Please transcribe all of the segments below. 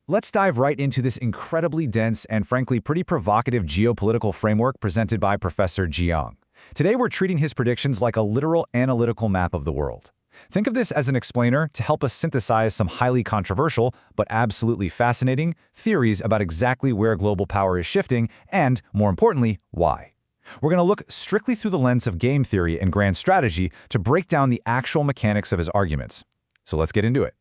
Let's dive right into this incredibly dense and frankly pretty provocative geopolitical framework presented by Professor Jiang. Today we're treating his predictions like a literal analytical map of the world. Think of this as an explainer to help us synthesize some highly controversial, but absolutely fascinating, theories about exactly where global power is shifting and, more importantly, why. We're going to look strictly through the lens of game theory and grand strategy to break down the actual mechanics of his arguments. So let's get into it.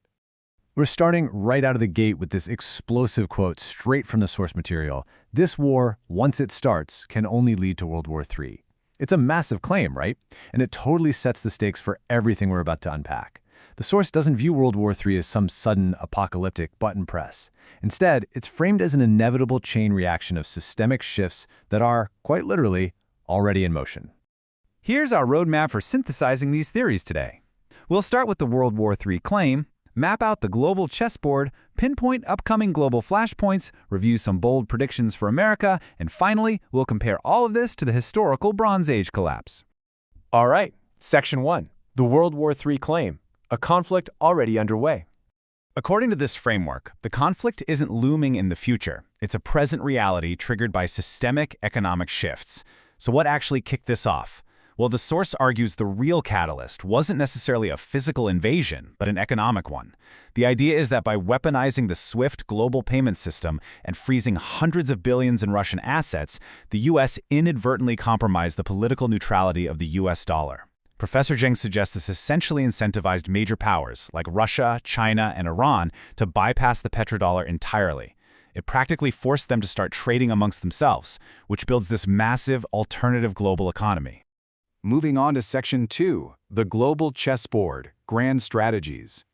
We're starting right out of the gate with this explosive quote straight from the source material. This war, once it starts, can only lead to World War III. It's a massive claim, right? And it totally sets the stakes for everything we're about to unpack. The source doesn't view World War III as some sudden, apocalyptic button press. Instead, it's framed as an inevitable chain reaction of systemic shifts that are, quite literally, already in motion. Here's our roadmap for synthesizing these theories today. We'll start with the World War III claim, map out the global chessboard, pinpoint upcoming global flashpoints, review some bold predictions for America, and finally, we'll compare all of this to the historical Bronze Age collapse. All right, Section 1, the World War III claim, a conflict already underway. According to this framework, the conflict isn't looming in the future. It's a present reality triggered by systemic economic shifts. So what actually kicked this off? Well, the source argues the real catalyst wasn't necessarily a physical invasion, but an economic one. The idea is that by weaponizing the SWIFT global payment system and freezing hundreds of billions in Russian assets, the U.S. inadvertently compromised the political neutrality of the U.S. dollar. Professor Jiang suggests this essentially incentivized major powers, like Russia, China, and Iran, to bypass the petrodollar entirely. It practically forced them to start trading amongst themselves, which builds this massive alternative global economy. Moving on to Section 2, the global chessboard, grand strategies.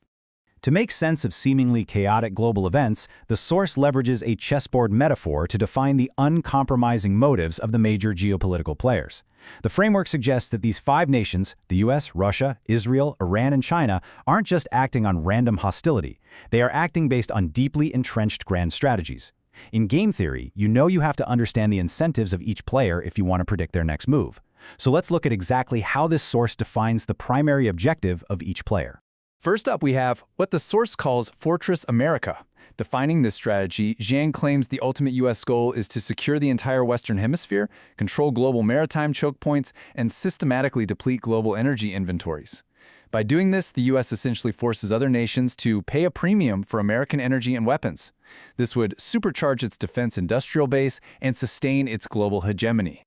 To make sense of seemingly chaotic global events, the source leverages a chessboard metaphor to define the uncompromising motives of the major geopolitical players. The framework suggests that these five nations, the US, Russia, Israel, Iran, and China, aren't just acting on random hostility. They are acting based on deeply entrenched grand strategies. In game theory, you have to understand the incentives of each player if you want to predict their next move. So let's look at exactly how this source defines the primary objective of each player. First up, we have what the source calls Fortress America. Defining this strategy, Jiang claims the ultimate U.S. goal is to secure the entire Western Hemisphere, control global maritime choke points, and systematically deplete global energy inventories. By doing this, the U.S. essentially forces other nations to pay a premium for American energy and weapons. This would supercharge its defense industrial base and sustain its global hegemony.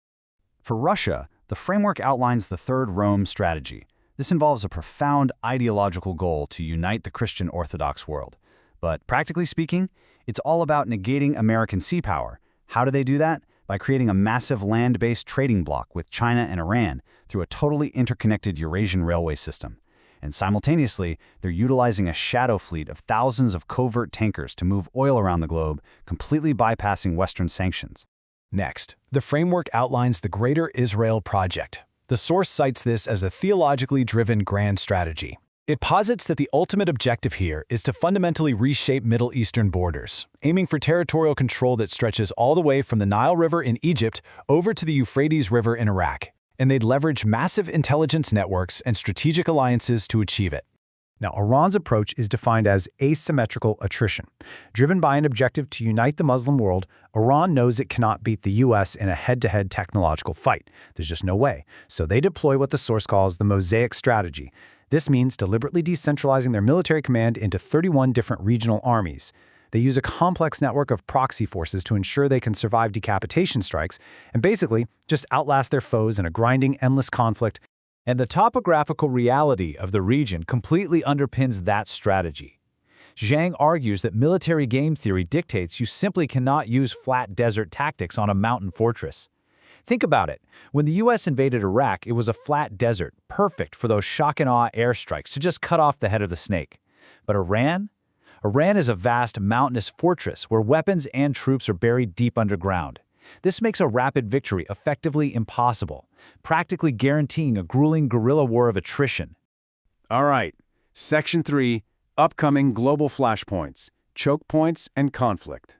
For Russia, the framework outlines the Third Rome strategy. This involves a profound ideological goal to unite the Christian Orthodox world. But practically speaking, it's all about negating American sea power. How do they do that? By creating a massive land-based trading bloc with China and Iran through a totally interconnected Eurasian railway system. And simultaneously, they're utilizing a shadow fleet of thousands of covert tankers to move oil around the globe, completely bypassing Western sanctions. Next, the framework outlines the Greater Israel Project. The source cites this as a theologically driven grand strategy. It posits that the ultimate objective here is to fundamentally reshape Middle Eastern borders, aiming for territorial control that stretches all the way from the Nile River in Egypt over to the Euphrates River in Iraq. And they'd leverage massive intelligence networks and strategic alliances to achieve it. Now, Iran's approach is defined as asymmetrical attrition. Driven by an objective to unite the Muslim world, Iran knows it cannot beat the U.S. in a head-to-head technological fight. There's just no way. So they deploy what the source calls the mosaic strategy. This means deliberately decentralizing their military command into 31 different regional armies. They use a complex network of proxy forces to ensure they can survive decapitation strikes and basically just outlast their foes in a grinding, endless conflict. And the topographical reality of the region completely underpins that strategy. Jiang argues that military game theory dictates you simply cannot use flat desert tactics on a mountain fortress. Think about it. When the U.S. invaded Iraq, it was a flat desert, perfect for those shock-and-awe airstrikes to just cut off the head of the snake. But Iran? Iran is a vast mountainous fortress where weapons and troops are buried deep underground. This makes a rapid victory effectively impossible, practically guaranteeing a grueling guerrilla war of attrition. All right, Section 3, upcoming global flashpoints, choke points, and conflict.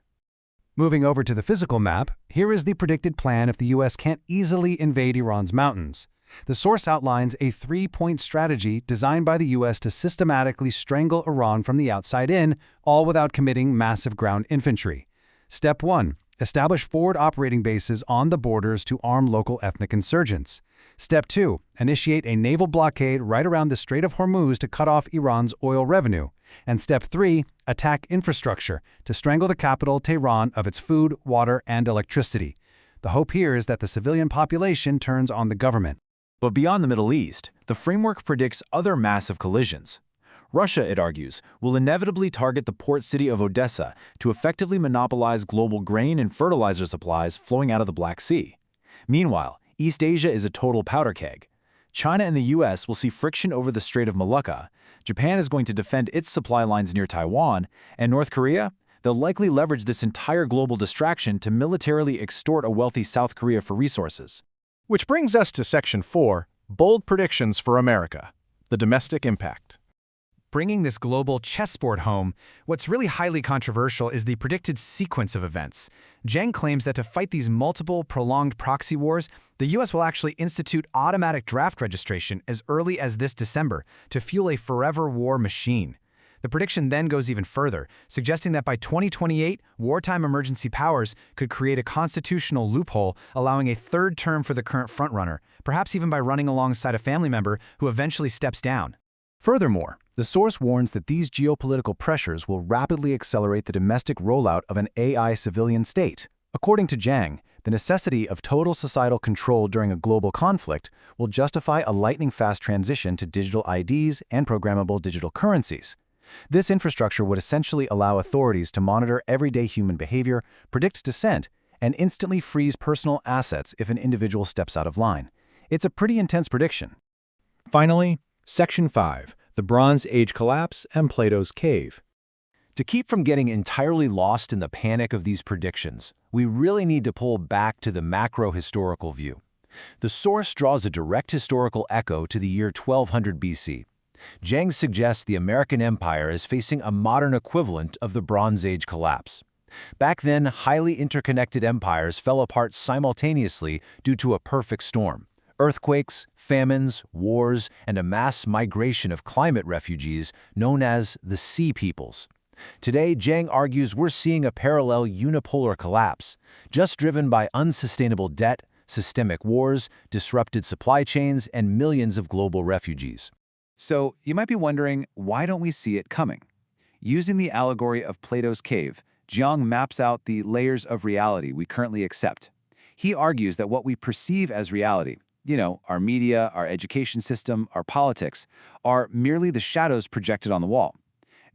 Moving over to the physical map, here is the predicted plan if the U.S. can't easily invade Iran's mountains. The source outlines a three-point strategy designed by the U.S. to systematically strangle Iran from the outside in, all without committing massive ground infantry. Step 1. Establish forward operating bases on the borders to arm local ethnic insurgents. Step 2. Initiate a naval blockade right around the Strait of Hormuz to cut off Iran's oil revenue. And Step 3. Attack infrastructure to strangle the capital, Tehran, of its food, water, and electricity. The hope here is that the civilian population turns on the government. But beyond the Middle East, the framework predicts other massive collisions. Russia, it argues, will inevitably target the port city of Odessa to effectively monopolize global grain and fertilizer supplies flowing out of the Black Sea. Meanwhile, East Asia is a total powder keg. China and the US will see friction over the Strait of Malacca, Japan is going to defend its supply lines near Taiwan, and North Korea, they'll likely leverage this entire global distraction to militarily extort a wealthy South Korea for resources. Which brings us to Section 4, Bold Predictions for America, the Domestic Impact. Bringing this global chessboard home, what's really highly controversial is the predicted sequence of events. Jiang claims that to fight these multiple, prolonged proxy wars, the U.S. will actually institute automatic draft registration as early as this December to fuel a forever war machine. The prediction then goes even further, suggesting that by 2028, wartime emergency powers could create a constitutional loophole allowing a third term for the current frontrunner, perhaps even by running alongside a family member who eventually steps down. Furthermore, the source warns that these geopolitical pressures will rapidly accelerate the domestic rollout of an AI civilian state. According to Jiang, the necessity of total societal control during a global conflict will justify a lightning-fast transition to digital IDs and programmable digital currencies. This infrastructure would essentially allow authorities to monitor everyday human behavior, predict dissent, and instantly freeze personal assets if an individual steps out of line. It's a pretty intense prediction. Finally, Section 5, the Bronze Age Collapse and Plato's Cave. To keep from getting entirely lost in the panic of these predictions, we really need to pull back to the macro-historical view. The source draws a direct historical echo to the year 1200 BC. Jiang suggests the American Empire is facing a modern equivalent of the Bronze Age collapse. Back then, highly interconnected empires fell apart simultaneously due to a perfect storm. Earthquakes, famines, wars, and a mass migration of climate refugees known as the Sea Peoples. Today, Jiang argues we're seeing a parallel unipolar collapse, just driven by unsustainable debt, systemic wars, disrupted supply chains, and millions of global refugees. So, you might be wondering, why don't we see it coming? Using the allegory of Plato's cave, Jiang maps out the layers of reality we currently accept. He argues that what we perceive as reality, our media, our education system, our politics, are merely the shadows projected on the wall.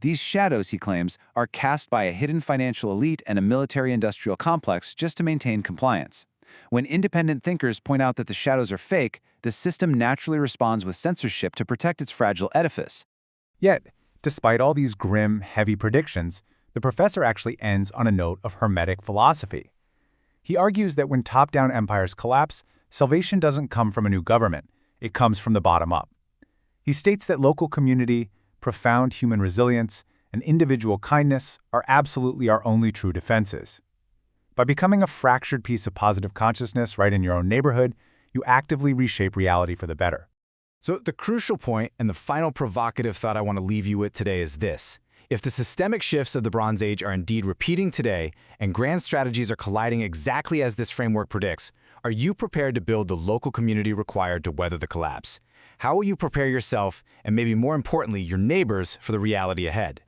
These shadows, he claims, are cast by a hidden financial elite and a military-industrial complex just to maintain compliance. When independent thinkers point out that the shadows are fake, the system naturally responds with censorship to protect its fragile edifice. Yet, despite all these grim, heavy predictions, the professor actually ends on a note of Hermetic philosophy. He argues that when top-down empires collapse, salvation doesn't come from a new government, it comes from the bottom up. He states that local community, profound human resilience, and individual kindness are absolutely our only true defenses. By becoming a fractured piece of positive consciousness right in your own neighborhood, you actively reshape reality for the better. So the crucial point and the final provocative thought I want to leave you with today is this. If the systemic shifts of the Bronze Age are indeed repeating today, and grand strategies are colliding exactly as this framework predicts, are you prepared to build the local community required to weather the collapse? How will you prepare yourself, and maybe more importantly, your neighbors, for the reality ahead?